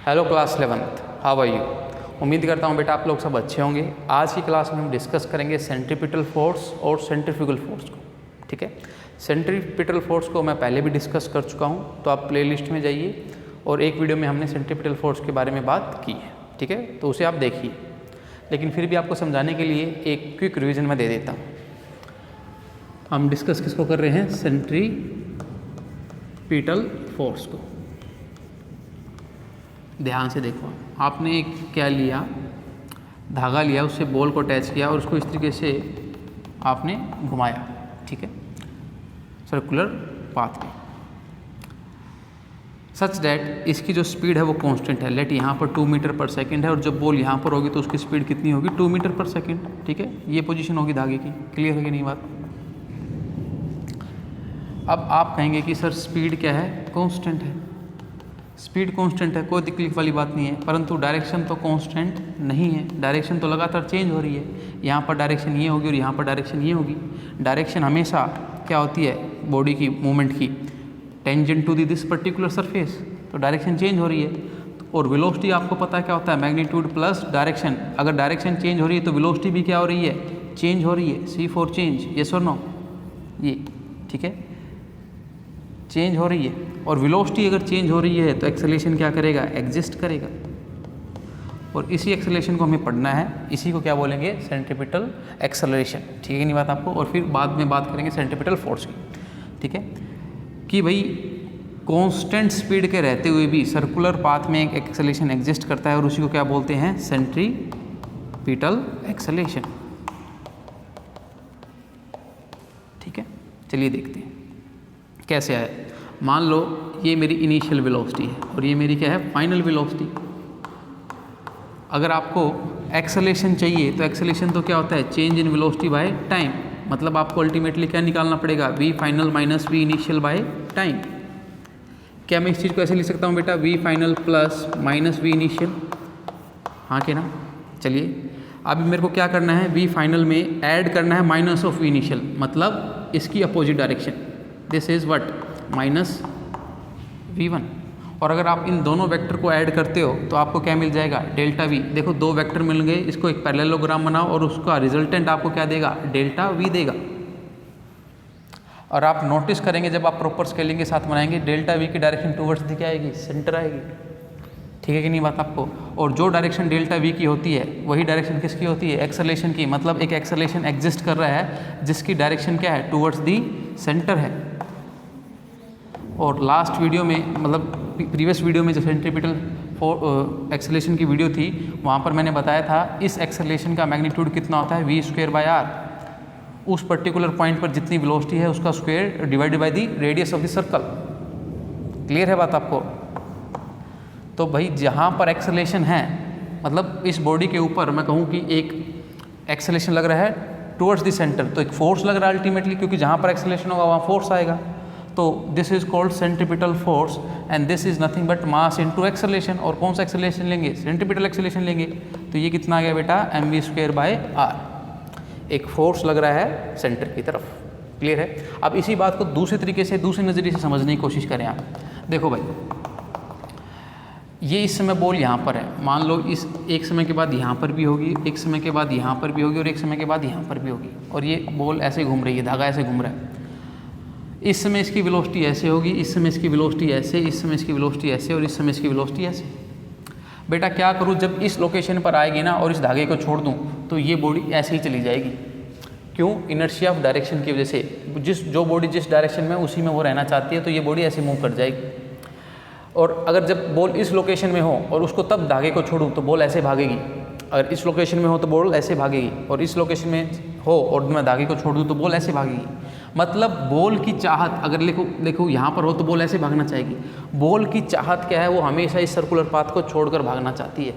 Hello class 11th, how are you. उम्मीद करता हूँ बेटा आप लोग सब अच्छे होंगे। आज की क्लास में हम डिस्कस करेंगे सेंट्रीपिटल फोर्स और सेंट्रीफ्यूगल फोर्स को। ठीक है, सेंट्रीपिटल फोर्स को मैं पहले भी डिस्कस कर चुका हूँ, तो आप प्लेलिस्ट में जाइए और एक वीडियो में हमने सेंट्रीपिटल फोर्स के बारे में बात की है। ठीक है, तो उसे आप देखिए, लेकिन फिर भी आपको समझाने के लिए एक क्विक रिविजन मैं दे देता हूँ। हम डिस्कस किसको कर रहे हैं? सेंट्रीपिटल फोर्स को। ध्यान से देखो, आपने एक क्या लिया, धागा लिया, उससे बॉल को अटैच किया और उसको इस तरीके से आपने घुमाया। ठीक है, सर्कुलर पाथ में, सच डैट इसकी जो स्पीड है वो कांस्टेंट है। लेट यहाँ पर 2 मीटर पर सेकंड है और जब बॉल यहाँ पर होगी तो उसकी स्पीड कितनी होगी? 2 मीटर पर सेकंड। ठीक है, ये पोजीशन होगी धागे की। क्लियर है कि नहीं बात? अब आप कहेंगे कि सर स्पीड क्या है? कांस्टेंट है। स्पीड कांस्टेंट है, कोई तकलीफ वाली बात नहीं है, परंतु डायरेक्शन तो कांस्टेंट नहीं है। डायरेक्शन तो लगातार चेंज हो रही है। यहाँ पर डायरेक्शन ये होगी और यहाँ पर डायरेक्शन ये होगी। डायरेक्शन हमेशा क्या होती है बॉडी की मूवमेंट की? Tangent to this particular surface. तो डायरेक्शन चेंज हो रही है। और वेलोसिटी आपको पता है क्या होता है? Magnitude plus direction. अगर डायरेक्शन चेंज हो रही है तो वेलोसिटी भी क्या हो रही है? चेंज हो रही है। C फॉर चेंज, यस और नो? ये ठीक है, चेंज हो रही है। और वेलोसिटी अगर चेंज हो रही है तो एक्सेलरेशन क्या करेगा? एग्जिस्ट करेगा। और इसी एक्सेलरेशन को हमें पढ़ना है, इसी को क्या बोलेंगे? Centripetal acceleration. ठीक है नहीं बात आपको? और फिर बाद में बात करेंगे सेंट्रीपिटल फोर्स की। ठीक है, कि भाई कांस्टेंट स्पीड के रहते हुए भी सर्कुलर पाथ में एक एक्सेलरेशन एग्जिस्ट करता है और उसी को क्या बोलते हैं? Centripetal acceleration. ठीक है, चलिए देखते हैं कैसे आया। मान लो ये मेरी इनिशियल वेलोसिटी है और ये मेरी क्या है? Final velocity. अगर आपको एक्सेलरेशन चाहिए तो एक्सेलरेशन तो क्या होता है? Change in velocity by time. मतलब आपको अल्टीमेटली क्या निकालना पड़ेगा? v final minus v initial by time. क्या मैं इस चीज़ को ऐसे लिख सकता हूँ बेटा? v final plus minus v initial. हाँ कि ना? चलिए अभी मेरे को क्या करना है? v फाइनल में ऐड करना है माइनस ऑफ v इनिशियल, मतलब इसकी opposite direction. This is what? Minus v1। और अगर आप इन दोनों वेक्टर को ऐड करते हो तो आपको क्या मिल जाएगा? Delta v। देखो दो वेक्टर मिल गए, इसको एक पैरेललोग्राम बनाओ और उसका रिजल्टेंट आपको क्या देगा? डेल्टा v देगा। और आप नोटिस करेंगे जब आप प्रॉपर स्केलिंग के साथ बनाएंगे, डेल्टा v की डायरेक्शन टूवर्ड्स दी क्या आएगी? सेंटर आएगी। ठीक है कि नहीं बात आपको? और जो डायरेक्शन डेल्टा v की होती है वही डायरेक्शन किसकी होती है? एक्सेलरेशन की। मतलब एक एक्सेलरेशन एग्जिस्ट कर रहा है जिसकी डायरेक्शन क्या है? टूवर्ड्स दी सेंटर है। और लास्ट वीडियो में, मतलब प्रीवियस वीडियो में जो सेंट्रीपिटल एक्सेलरेशन की वीडियो थी, वहाँ पर मैंने बताया था इस एक्सेलरेशन का मैग्नीट्यूड कितना होता है? v²/r। उस पर्टिकुलर पॉइंट पर जितनी वेलोसिटी है उसका square divided by the radius of the circle. Clear है बात आपको? तो भाई जहाँ पर एक्सेलरेशन है, मतलब इस बॉडी के ऊपर मैं कहूँ कि एक एक्सेलरेशन लग रहा है टुवर्ड्स द सेंटर, तो एक फोर्स लग रहा है अल्टीमेटली, क्योंकि जहाँ पर एक्सेलरेशन होगा वहाँ फोर्स आएगा। तो this is called centripetal force and this is nothing but mass into acceleration. और कौन सा एक्सेलरेशन लेंगे? सेंट्रीपिटल एक्सेलरेशन लेंगे। तो ये कितना आ गया बेटा? mv²/r। एक फोर्स लग रहा है सेंटर की तरफ। क्लियर है? अब इसी बात को दूसरे तरीके से, दूसरे नज़रिए से समझने की कोशिश करें आप। देखो भाई, ये इस समय बॉल यहाँ पर है, मान लो इस एक समय के बाद यहाँ पर भी होगी, एक समय के बाद यहाँ पर भी होगी और एक समय के बाद यहाँ पर भी होगी। और ये बॉल ऐसे घूम रही है, धागा ऐसे घूम रहा है। इस समय इसकी वेलोसिटी ऐसे होगी, इस समय इसकी वेलोसिटी ऐसे, इस समय इसकी वेलोसिटी ऐसे और इस समय इसकी वेलोसिटी ऐसे। बेटा क्या करूँ, जब इस लोकेशन पर आएगी ना और इस धागे को छोड़ दूँ तो ये बॉडी ऐसे ही चली जाएगी। क्यों? इनर्शिया ऑफ डायरेक्शन की वजह से। जो बॉडी जिस डायरेक्शन में उसी में वो रहना चाहती है, तो ये बॉडी ऐसे मूव कर जाएगी। और अगर जब बॉल इस लोकेशन में हो और उसको तब धागे को छोड़ूँ तो बॉल ऐसे भागेगी। अगर इस लोकेशन में हो तो बॉल ऐसे भागेगी, और इस लोकेशन में हो और मैं धागे को छोड़ दूँ तो बॉल ऐसे भागेगी। मतलब बॉल की चाहत, अगर देखो यहाँ पर हो तो बॉल ऐसे भागना चाहेगी। बॉल की चाहत क्या है? वो हमेशा इस सर्कुलर पाथ को छोड़कर भागना चाहती है।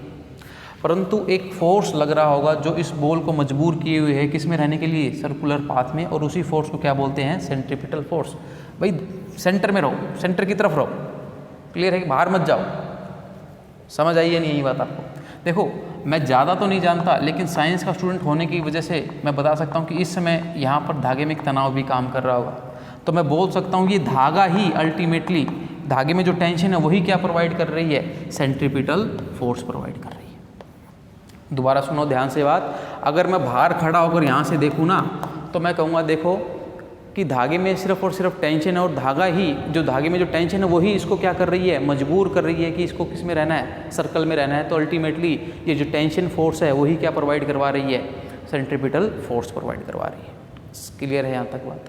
परंतु एक फोर्स लग रहा होगा जो इस बॉल को मजबूर किए हुए है किस में रहने के लिए? सर्कुलर पाथ में। और उसी फोर्स को क्या बोलते हैं? Centripetal force. भाई सेंटर में रहो, सेंटर की तरफ रहो। क्लियर है कि बाहर मत जाओ? समझ आई है नहीं यही बात आपको? देखो मैं ज़्यादा तो नहीं जानता, लेकिन साइंस का स्टूडेंट होने की वजह से मैं बता सकता हूँ कि इस समय यहाँ पर धागे में एक तनाव भी काम कर रहा होगा। तो मैं बोल सकता हूँ ये धागा ही अल्टीमेटली धागे में जो टेंशन है वही क्या प्रोवाइड कर रही है, सेंट्रीपिटल फोर्स प्रोवाइड कर रही है। दोबारा सुनो ध्यान से बात, अगर मैं बाहर खड़ा होकर यहाँ से देखूँ ना तो मैं कहूँगा देखो कि धागे में सिर्फ और सिर्फ टेंशन है, और धागा ही जो धागे में जो टेंशन है वही इसको क्या कर रही है, मजबूर कर रही है कि इसको किस में रहना है, सर्कल में रहना है। तो अल्टीमेटली ये जो टेंशन फोर्स है वही क्या प्रोवाइड करवा रही है, सेंट्रीपिटल फोर्स प्रोवाइड करवा रही है। क्लियर है यहाँ तक बात।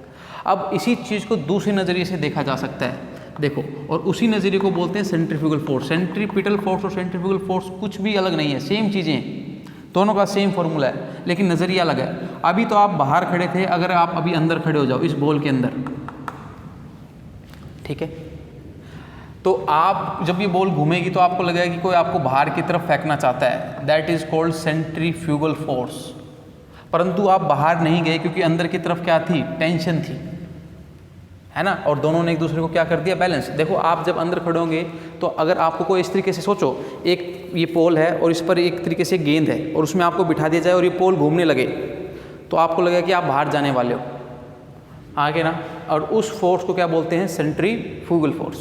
अब इसी चीज़ को दूसरे नज़रिए से देखा जा सकता है, देखो, और उसी नज़रिए को बोलते हैं सेंट्रीफ्यूगल फोर्स। सेंट्रीपिटल फोर्स और सेंट्रीफ्यूगल फोर्स कुछ भी अलग नहीं है, सेम चीज़ें हैं, दोनों का सेम फॉर्मूला है, लेकिन नज़रिया अलग है। अभी तो आप बाहर खड़े थे, अगर आप अभी अंदर खड़े हो जाओ इस बॉल के अंदर, ठीक है, तो आप जब ये बॉल घूमेगी तो आपको लगेगा कि कोई आपको बाहर की तरफ फेंकना चाहता है, that is called centrifugal force. परंतु आप बाहर नहीं गए क्योंकि अंदर की तरफ क्या थी, टेंशन थी, है ना, और दोनों ने एक दूसरे को क्या कर दिया, बैलेंस। देखो आप जब अंदर खड़े होंगे तो अगर आपको कोई इस तरीके से सोचो, एक ये पोल है और इस पर एक तरीके से गेंद है और उसमें आपको बिठा दिया जाए और ये पोल घूमने लगे, तो आपको लगेगा कि आप बाहर जाने वाले हो, आगे ना, और उस फोर्स को क्या बोलते हैं, सेंट्रीफ्यूगल फोर्स।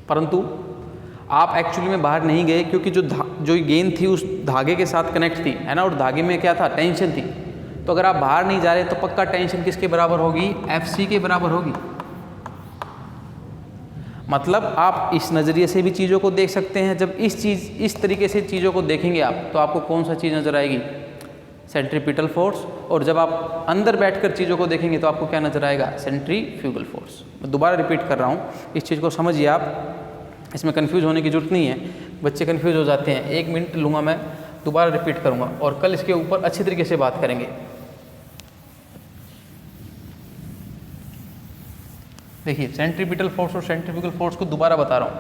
परंतु आप एक्चुअली में बाहर नहीं गए क्योंकि जो गेंद थी उस धागे के साथ कनेक्ट थी, है ना, और धागे में क्या था, टेंशन थी। तो अगर आप बाहर नहीं जा रहे तो पक्का टेंशन किसके बराबर होगी, एफसी के बराबर होगी। मतलब आप इस नज़रिए से भी चीज़ों को देख सकते हैं। जब इस तरीके से चीज़ों को देखेंगे आप तो आपको कौन सा चीज़ नज़र आएगी, सेंट्रीपिटल फोर्स। और जब आप अंदर बैठकर चीज़ों को देखेंगे तो आपको क्या नज़र आएगा, सेंट्रीफ्यूगल फोर्स। मैं दोबारा रिपीट कर रहा हूँ, इस चीज़ को समझिए आप, इसमें कन्फ्यूज होने की जरूरत नहीं है, बच्चे कन्फ्यूज हो जाते हैं। 1 मिनट लूँगा मैं, दोबारा रिपीट करूँगा और कल इसके ऊपर अच्छी तरीके से बात करेंगे। देखिए सेंट्रीपिटल फोर्स और सेंट्रीफ्यूगल फोर्स को दोबारा बता रहा हूँ।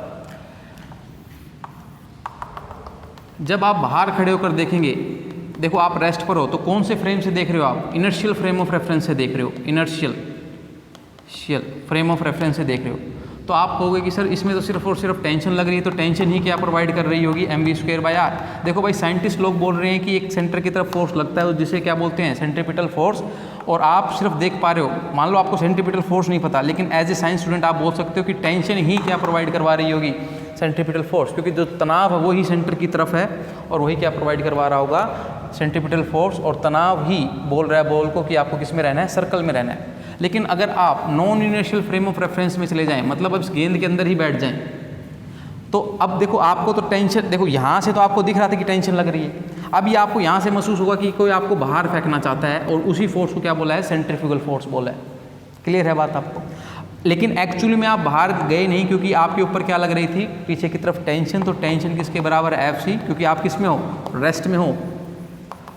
जब आप बाहर खड़े होकर देखेंगे, देखो आप रेस्ट पर हो तो कौन से फ्रेम से देख रहे हो आप, इनर्शियल फ्रेम ऑफ रेफरेंस से देख रहे हो, इनर्शियल फ्रेम ऑफ रेफरेंस से देख रहे हो। तो आप कहोगे कि सर इसमें तो सिर्फ और सिर्फ टेंशन लग रही है, तो टेंशन ही क्या प्रोवाइड कर रही होगी, mv²/r। देखो भाई साइंटिस्ट लोग बोल रहे हैं कि एक सेंटर की तरफ फोर्स लगता है जिसे क्या बोलते हैं, सेंट्रीपिटल फोर्स, और आप सिर्फ देख पा रहे हो। मान लो आपको सेंट्रीपिटल फोर्स नहीं पता, लेकिन एज ए साइंस स्टूडेंट आप बोल सकते हो कि टेंशन ही क्या प्रोवाइड करवा रही होगी, सेंट्रीपिटल फोर्स, क्योंकि जो तनाव है वही सेंटर की तरफ है और वही क्या प्रोवाइड करवा रहा होगा, सेंट्रीपिटल फोर्स। और तनाव ही बोल रहा है बॉल को कि आपको किस में रहना है, सर्कल में रहना है। लेकिन अगर आप non inertial frame of reference में चले जाएं, मतलब अब इस गेंद के अंदर ही बैठ जाएं, तो अब देखो आपको तो टेंशन, देखो यहाँ से तो आपको दिख रहा था कि टेंशन लग रही है, अब ये आपको यहाँ से महसूस होगा कि कोई आपको बाहर फेंकना चाहता है, और उसी फोर्स को क्या बोला है, सेंट्रीफ्यूगल फोर्स बोला है। क्लियर है बात आपको। लेकिन एक्चुअली में आप बाहर गए नहीं, क्योंकि आपके ऊपर क्या लग रही थी, पीछे की तरफ टेंशन। तो टेंशन किसके बराबर है, एफसी, क्योंकि आप किस में हो, रेस्ट में हो,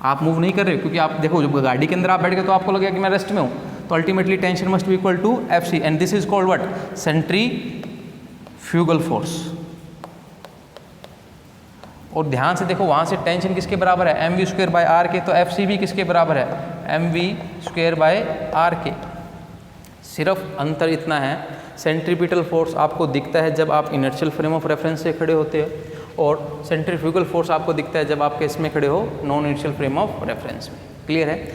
आप मूव नहीं कर रहे। क्योंकि आप देखो जब गाड़ी के अंदर आप बैठ गए तो आपको लगेगा कि मैं रेस्ट में हूँ, तो ultimately tension must be equal to FC, and this is called what, centrifugal force. और ध्यान से देखो वहाँ से टेंशन किसके बराबर है, mv²/r के, तो एफसी भी किसके बराबर है, mv²/r के। सिर्फ अंतर इतना है, सेंट्रीपिटल फोर्स आपको दिखता है जब आप इनर्शियल फ्रेम ऑफ रेफरेंस से खड़े होते हो, और सेंट्रीफ्यूगल फोर्स आपको दिखता है जब आप किसमें खड़े हो, non inertial frame of reference में। क्लियर है।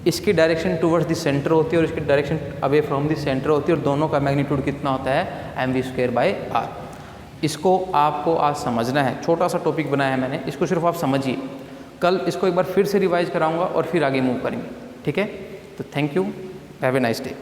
इसकी डायरेक्शन टूवर्ड्स द सेंटर होती है और इसकी direction away from the centre होती है, और दोनों का मैग्नीट्यूड कितना होता है, mv²/r। इसको आपको आज समझना है, छोटा सा टॉपिक बनाया है मैंने, इसको सिर्फ आप समझिए। कल इसको एक बार फिर से रिवाइज कराऊंगा और फिर आगे मूव करेंगे, ठीक है। तो thank you, have a nice day.